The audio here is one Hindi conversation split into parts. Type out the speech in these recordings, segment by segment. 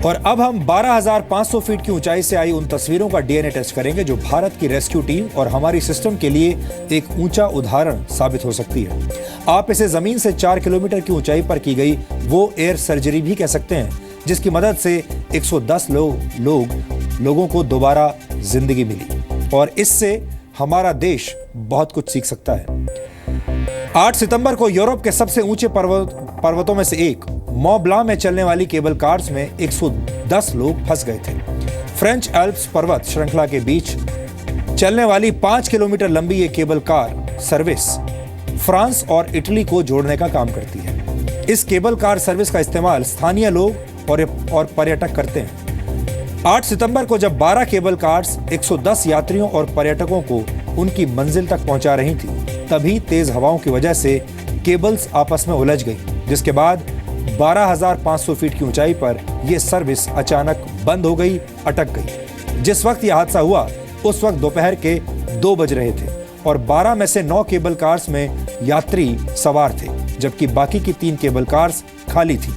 और अब हम 12,500 फीट की ऊंचाई से आई उन तस्वीरों का डीएनए टेस्ट करेंगे जो भारत की रेस्क्यू टीम और हमारी सिस्टम के लिए एक ऊंचा उदाहरण साबित हो सकती है। आप इसे जमीन से 4 किलोमीटर की ऊंचाई पर की गई वो एयर सर्जरी भी कह सकते हैं, जिसकी मदद से 110 लोगों को दोबारा जिंदगी मिली और इससे हमारा देश बहुत कुछ सीख सकता है। 8 सितंबर को यूरोप के सबसे ऊंचे पर्वतों में से एक मॉ ब्लां में चलने वाली केबल कार्स में 110 लोग फंस गए थे। फ्रेंच एल्प्स पर्वत श्रृंखला के बीच चलने वाली 5 किलोमीटर लंबी ये केबल कार सर्विस फ्रांस और इटली को जोड़ने का काम करती है। इस केबल कार सर्विस का इस्तेमाल स्थानीय लोग और पर्यटक करते हैं। 8 सितंबर को जब 12 केबल कार्स 110 यात्रियों और पर्यटकों को उनकी मंजिल तक पहुंचा रही थी, तभी तेज हवाओं की वजह से केबल्स आपस में उलझ गई, जिसके बाद 12,500 फीट की ऊंचाई पर यह सर्विस अचानक बंद हो गई, अटक गई। जिस वक्त यह हादसा हुआ उस वक्त दोपहर के 2 बज रहे थे और 12 में से 9 केबल कार्स में यात्री सवार थे, जबकि बाकी की 3 केबल कार्स खाली थी।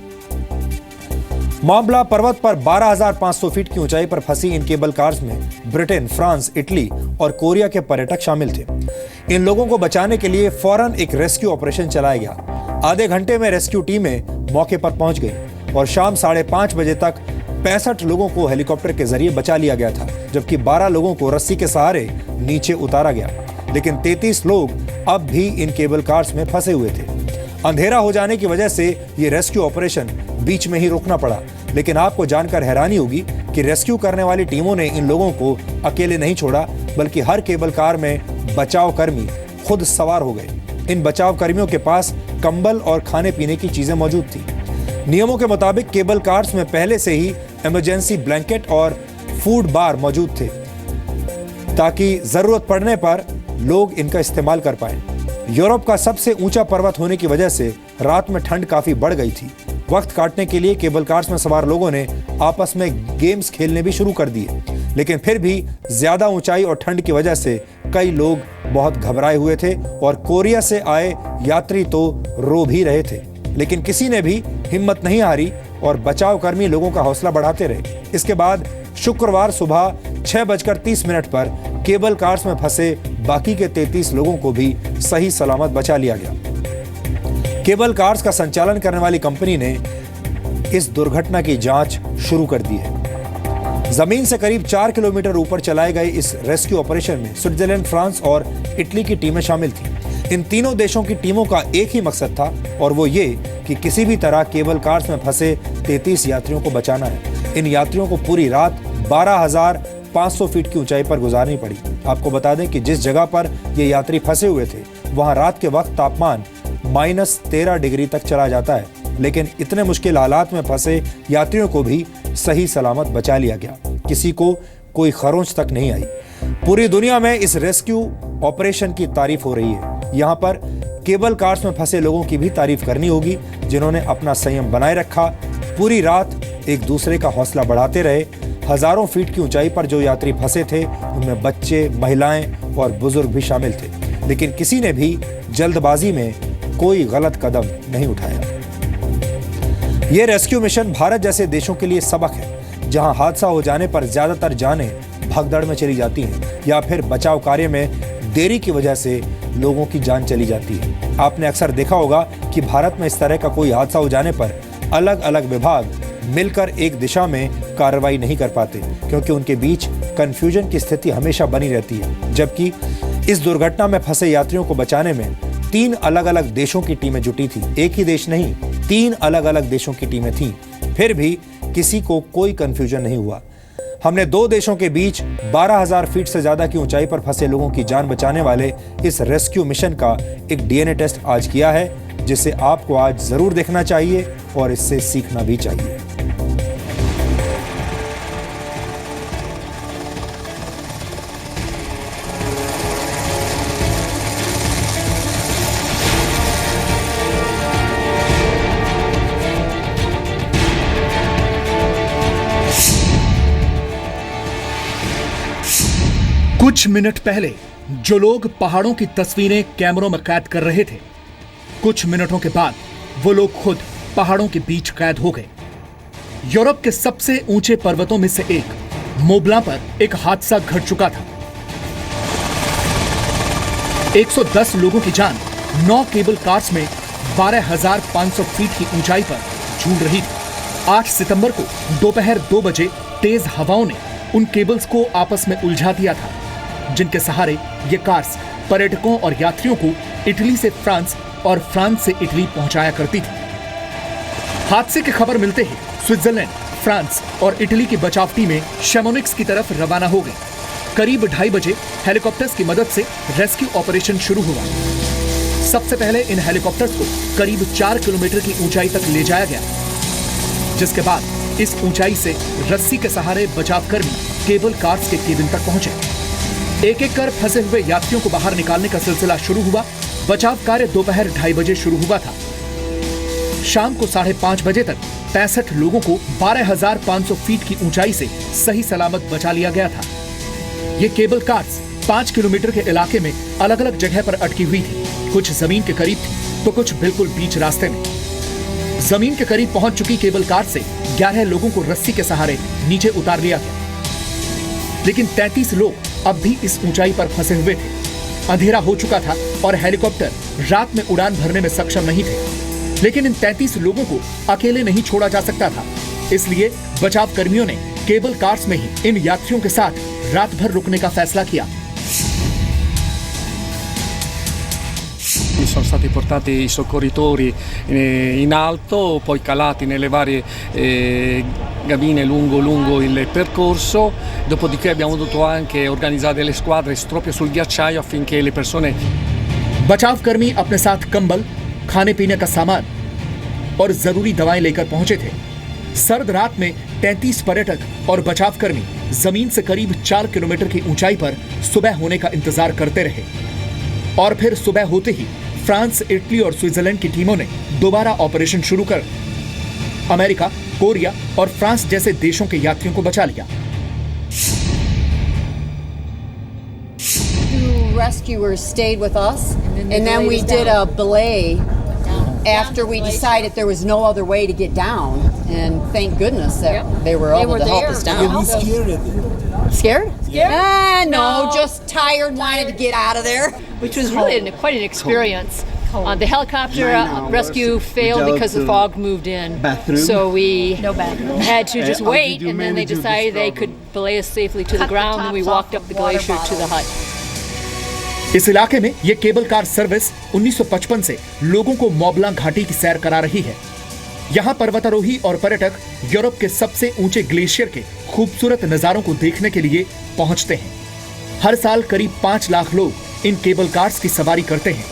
मॉ ब्लां पर्वत पर 12,500 फीट की ऊंचाई पर फंसी इन केबल कार्स में ब्रिटेन, फ्रांस, इटली और कोरिया के पर्यटक शामिल थे। इन लोगों को बचाने के लिए फौरन एक रेस्क्यू ऑपरेशन चलाया गया। आधे घंटे में रेस्क्यू टीमें मौके पर पहुंच गई और शाम 5:30 बजे तक 65 लोगों को हेलीकॉप्टर के जरिए बचा लिया गया था, जबकि 12 लोगों को रस्सी के सहारे नीचे उतारा गया। लेकिन 33 लोग अब भी इन केबल कार्स में फंसे हुए थे। अंधेरा हो जाने की वजह से ये रेस्क्यू ऑपरेशन बीच में ही रोकना पड़ा। लेकिन आपको जानकर हैरानी होगी कि रेस्क्यू करने वाली टीमों ने इन लोगों को अकेले नहीं छोड़ा, बल्कि हर केबल कार में बचाव कर्मी खुद सवार हो गए। इन बचाव कर्मियों के पास कंबल और खाने पीने की चीजें मौजूद थी। नियमों के मुताबिक केबल कार्स में पहले से ही इमरजेंसी ब्लैंकेट और फूड बार मौजूद थे, ताकि जरूरत पड़ने पर लोग इनका इस्तेमाल कर पाए। यूरोप का सबसे ऊंचा पर्वत होने की वजह से रात में ठंड काफी बढ़ गई थी। वक्त काटने के लिए केबल कार्स में सवार लोगों ने आपस में गेम्स खेलने भी शुरू कर दिए, लेकिन फिर भी ज्यादा ऊंचाई और ठंड की वजह से कई लोग बहुत घबराए हुए थे और कोरिया से आए यात्री तो रो भी रहे थे। लेकिन किसी ने भी हिम्मत नहीं हारी और बचाव कर्मी लोगों का हौसला बढ़ाते रहे। इसके बाद शुक्रवार सुबह 6:30 पर केबल कार्स में फंसे बाकी के 33 लोगों को भी सही सलामत बचा लिया गया। केबल कार्स का संचालन करने वाली कंपनी ने इस दुर्घटना की जांच शुरू कर दी है। जमीन से करीब 4 किलोमीटर ऊपर चलाए गए इस रेस्क्यू ऑपरेशन में स्विट्जरलैंड, फ्रांस और इटली की टीमें शामिल थीं। इन तीनों देशों की टीमों का एक ही मकसद था और वो ये कि किसी भी तरह केबल कार्स में फंसे 33 यात्रियों को बचाना है। इन यात्रियों को पूरी रात 12,500 फीट की ऊंचाई पर गुजारनी पड़ी। आपको बता दें कि जिस जगह पर ये यात्री फंसे हुए थे वहां रात के वक्त तापमान -13 डिग्री तक चला जाता है, लेकिन इतने मुश्किल हालात में फंसे यात्रियों को भी सही सलामत बचा लिया गया। किसी को कोई खरोंच तक नहीं आई। पूरी दुनिया में इस रेस्क्यू ऑपरेशन की तारीफ हो रही है। यहाँ पर केबल कार्स में फंसे लोगों की भी तारीफ करनी होगी, जिन्होंने अपना संयम बनाए रखा, पूरी रात एक दूसरे का हौसला बढ़ाते रहे। हजारों फीट की ऊंचाई पर जो यात्री फंसे थे उनमें बच्चे, महिलाएं और बुजुर्ग भी शामिल थे, लेकिन किसी ने भी जल्दबाजी में कोई गलत कदम नहीं उठाया। ये रेस्क्यू मिशन भारत जैसे देशों के लिए सबक है, जहां हादसा हो जाने पर ज्यादातर जानें भगदड़ में चली जाती हैं या फिर बचाव कार्य में देरी की वजह से लोगों की जान चली जाती है। आपने अक्सर देखा होगा कि भारत में इस तरह का कोई हादसा हो जाने पर अलग अलग विभाग मिलकर एक दिशा में कार्रवाई नहीं कर पाते, क्योंकि उनके बीच कंफ्यूजन की स्थिति हमेशा बनी रहती है। जबकि इस दुर्घटना में फंसे यात्रियों को बचाने में 3 अलग अलग देशों की टीमें जुटी थी। एक ही देश नहीं, 3 अलग अलग देशों की टीमें थीं। फिर भी किसी को कोई कंफ्यूजन नहीं हुआ। हमने 2 देशों के बीच 12,000 फीट से ज्यादा की ऊंचाई पर फंसे लोगों की जान बचाने वाले इस रेस्क्यू मिशन का एक डीएनए टेस्ट आज किया है, जिसे आपको आज जरूर देखना चाहिए और इससे सीखना भी चाहिए। कुछ मिनट पहले जो लोग पहाड़ों की तस्वीरें कैमरों में कैद कर रहे थे, कुछ मिनटों के बाद वो लोग खुद पहाड़ों के बीच कैद हो गए। यूरोप के सबसे ऊंचे पर्वतों में से एक मोबलां पर एक हादसा घट चुका था। 110 लोगों की जान 9 केबल कार्स में 12,500 फीट की ऊंचाई पर झूल रही थी। 8 सितंबर को दोपहर 2 बजे तेज हवाओं ने उन केबल्स को आपस में उलझा दिया था, जिनके सहारे ये कार्स पर्यटकों और यात्रियों को इटली से फ्रांस और फ्रांस से इटली पहुंचाया करती थी। हादसे की खबर मिलते ही स्विट्जरलैंड, फ्रांस और इटली की बचाव टीमें शैमोनिक्स की तरफ रवाना हो गई। करीब 2:30 बजे हेलीकॉप्टर्स की मदद से रेस्क्यू ऑपरेशन शुरू हुआ। सबसे पहले इन हेलीकॉप्टर्स को करीब 4 किलोमीटर की ऊंचाई तक ले जाया गया, जिसके बाद इस ऊंचाई से रस्सी के सहारे बचावकर्मी केबल कार्स के केबिन तक पहुंचे। एक एक कर फंसे हुए यात्रियों को बाहर निकालने का सिलसिला शुरू हुआ। बचाव कार्य दोपहर 2:30 बजे शुरू हुआ था। शाम को 5:30 बजे तक 65 लोगों को 12,500 फीट की ऊंचाई से सही सलामत बचा लिया गया था। ये केबल कार्स 5 किलोमीटर के इलाके में अलग अलग जगह पर अटकी हुई थी। कुछ जमीन के करीब थी तो कुछ बिल्कुल बीच रास्ते में। जमीन के करीब पहुंच चुकी केबल कार से 11 लोगों को रस्सी के सहारे नीचे उतार लिया गया, लेकिन 33 लोग अब भी इस ऊंचाई पर फंसे हुए थे। अंधेरा हो चुका था और हेलीकॉप्टर रात में उड़ान भरने में सक्षम नहीं थे, लेकिन इन 33 लोगों को अकेले नहीं छोड़ा जा सकता था। इसलिए बचाव कर्मियों ने केबल कार्स में ही इन यात्रियों के साथ रात भर रुकने का फैसला किया। Sono stati portati i soccorritori in alto, poi calati nelle varie cabine lungo il percorso, dopodiché abbiamo dovuto anche organizzare delle squadre proprio sul ghiacciaio affinché le persone... बचाव कर्मी अपने साथ कंबल, खाने पीने का सामान और जरूरी दवाएं लेकर पहुंचे थे। सर्द रात में 33 पर्यटक और बचाव कर्मी जमीन से करीब 4 किलोमीटर की ऊंचाई पर सुबह होने का इंतजार करते रहे, और फिर सुबह होते ही फ्रांस, इटली और स्विट्जरलैंड की टीमों ने दोबारा ऑपरेशन शुरू कर अमेरिका, कोरिया और फ्रांस जैसे देशों के यात्रियों को बचा लिया। Rescuers stayed with us, and then we did a belay after we decided there was no other way to get down, and thank goodness that they were able to help us down. Scared? No, just tired, wanted to get out of there. Which was really quite an experience. The helicopter rescue failed because the fog moved in. So we had to just wait, and then they decided they could belay us safely to the ground, and we walked up the glacier to the hut. इस इलाके में ये केबल कार सर्विस 1955 से लोगों को मोबलां घाटी की सैर करा रही है। यहाँ पर्वतारोही और पर्यटक यूरोप के सबसे ऊंचे ग्लेशियर के खूबसूरत नजारों को देखने के लिए पहुंचते हैं। हर साल करीब 5 लाख लोग इन केबल कार्स की सवारी करते हैं,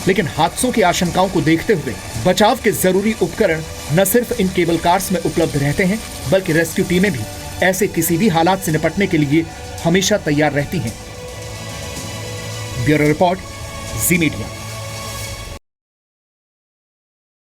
लेकिन हादसों की आशंकाओं को देखते हुए बचाव के जरूरी उपकरण न सिर्फ इन केबल कार्स में उपलब्ध रहते हैं, बल्कि रेस्क्यू टीमें भी ऐसे किसी भी हालात से निपटने के लिए हमेशा तैयार रहती हैं। ब्यूरो रिपोर्ट, जी मीडिया।